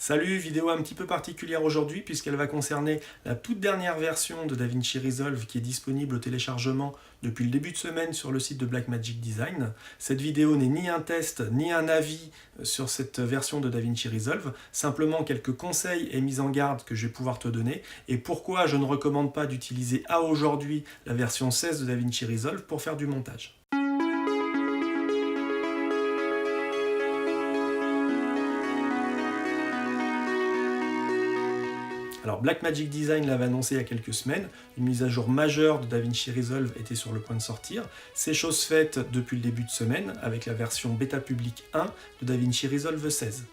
Salut, vidéo un petit peu particulière aujourd'hui puisqu'elle va concerner la toute dernière version de DaVinci Resolve qui est disponible au téléchargement depuis le début de semaine sur le site de Blackmagic Design. Cette vidéo n'est ni un test ni un avis sur cette version de DaVinci Resolve, simplement quelques conseils et mises en garde que je vais pouvoir te donner et pourquoi je ne recommande pas d'utiliser à aujourd'hui la version 16 de DaVinci Resolve pour faire du montage. Alors Blackmagic Design l'avait annoncé il y a quelques semaines, une mise à jour majeure de DaVinci Resolve était sur le point de sortir. C'est chose faite depuis le début de semaine avec la version bêta publique 1 de DaVinci Resolve 16.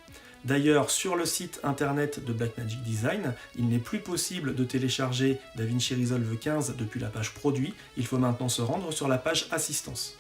D'ailleurs, sur le site internet de Blackmagic Design, il n'est plus possible de télécharger DaVinci Resolve 15 depuis la page produit, il faut maintenant se rendre sur la page assistance.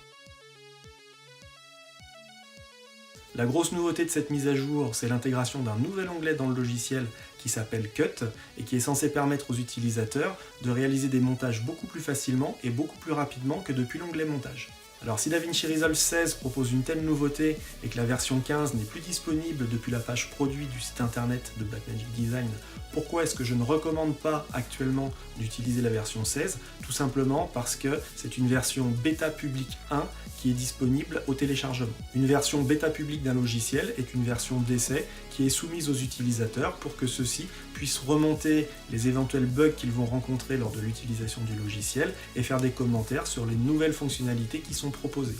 La grosse nouveauté de cette mise à jour, c'est l'intégration d'un nouvel onglet dans le logiciel qui s'appelle Cut et qui est censé permettre aux utilisateurs de réaliser des montages beaucoup plus facilement et beaucoup plus rapidement que depuis l'onglet Montage. Alors si DaVinci Resolve 16 propose une telle nouveauté et que la version 15 n'est plus disponible depuis la page produit du site internet de Blackmagic Design, pourquoi est-ce que je ne recommande pas actuellement d'utiliser la version 16? Tout simplement parce que c'est une version bêta publique 1 qui est disponible au téléchargement. Une version bêta publique d'un logiciel est une version d'essai qui est soumise aux utilisateurs pour que ceux-ci puissent remonter les éventuels bugs qu'ils vont rencontrer lors de l'utilisation du logiciel et faire des commentaires sur les nouvelles fonctionnalités qui sont proposées.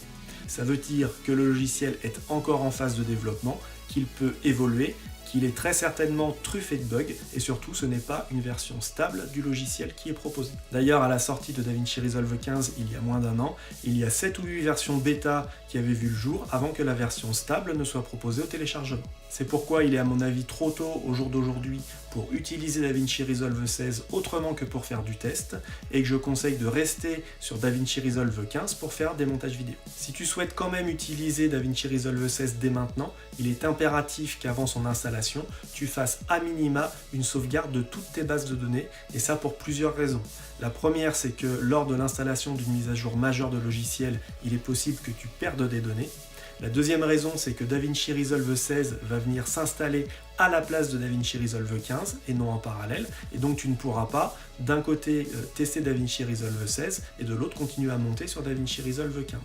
Ça veut dire que le logiciel est encore en phase de développement, qu'il peut évoluer, qu'il est très certainement truffé de bugs et surtout ce n'est pas une version stable du logiciel qui est proposée. D'ailleurs à la sortie de DaVinci Resolve 15 il y a moins d'un an, il y a 7 ou 8 versions bêta qui avaient vu le jour avant que la version stable ne soit proposée au téléchargement. C'est pourquoi il est à mon avis trop tôt au jour d'aujourd'hui pour utiliser DaVinci Resolve 16 autrement que pour faire du test et que je conseille de rester sur DaVinci Resolve 15 pour faire des montages vidéo. Si tu souhaites quand même utiliser DaVinci Resolve 16 dès maintenant, il est impératif qu'avant son installation, tu fasses à minima une sauvegarde de toutes tes bases de données et ça pour plusieurs raisons. La première, c'est que lors de l'installation d'une mise à jour majeure de logiciel, il est possible que tu perdes des données. La deuxième raison, c'est que DaVinci Resolve 16 va venir s'installer à la place de DaVinci Resolve 15 et non en parallèle, et donc tu ne pourras pas d'un côté tester DaVinci Resolve 16 et de l'autre continuer à monter sur DaVinci Resolve 15.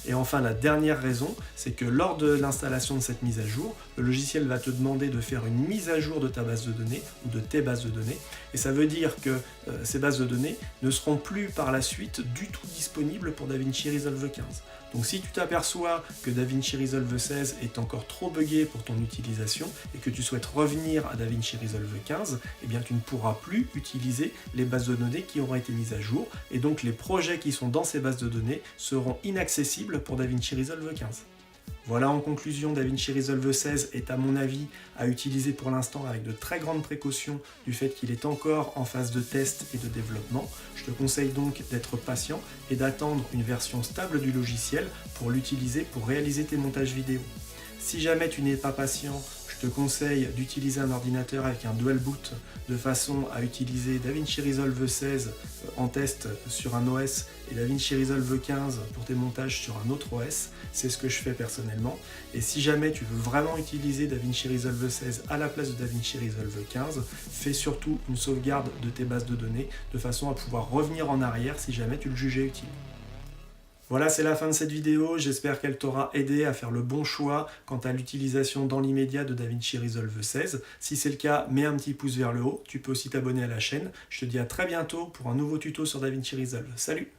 Et enfin la dernière raison, c'est que lors de l'installation de cette mise à jour, le logiciel va te demander de faire une mise à jour de ta base de données ou de tes bases de données, et ça veut dire que ces bases de données ne seront plus par la suite du tout disponibles pour DaVinci Resolve 15. Donc si tu t'aperçois que DaVinci Resolve 16 est encore trop buggé pour ton utilisation et que tu souhaites revenir à DaVinci Resolve 15, eh bien tu ne pourras plus utiliser les bases de données qui auront été mises à jour et donc les projets qui sont dans ces bases de données seront inaccessibles pour DaVinci Resolve 15. Voilà, en conclusion, DaVinci Resolve 16 est à mon avis à utiliser pour l'instant avec de très grandes précautions du fait qu'il est encore en phase de test et de développement. Je te conseille donc d'être patient et d'attendre une version stable du logiciel pour l'utiliser pour réaliser tes montages vidéo. Si jamais tu n'es pas patient, je te conseille d'utiliser un ordinateur avec un dual boot de façon à utiliser DaVinci Resolve 16 en test sur un OS et DaVinci Resolve 15 pour tes montages sur un autre OS. C'est ce que je fais personnellement. Et si jamais tu veux vraiment utiliser DaVinci Resolve 16 à la place de DaVinci Resolve 15, fais surtout une sauvegarde de tes bases de données de façon à pouvoir revenir en arrière si jamais tu le jugeais utile. Voilà, c'est la fin de cette vidéo, j'espère qu'elle t'aura aidé à faire le bon choix quant à l'utilisation dans l'immédiat de DaVinci Resolve 16. Si c'est le cas, mets un petit pouce vers le haut, tu peux aussi t'abonner à la chaîne. Je te dis à très bientôt pour un nouveau tuto sur DaVinci Resolve. Salut!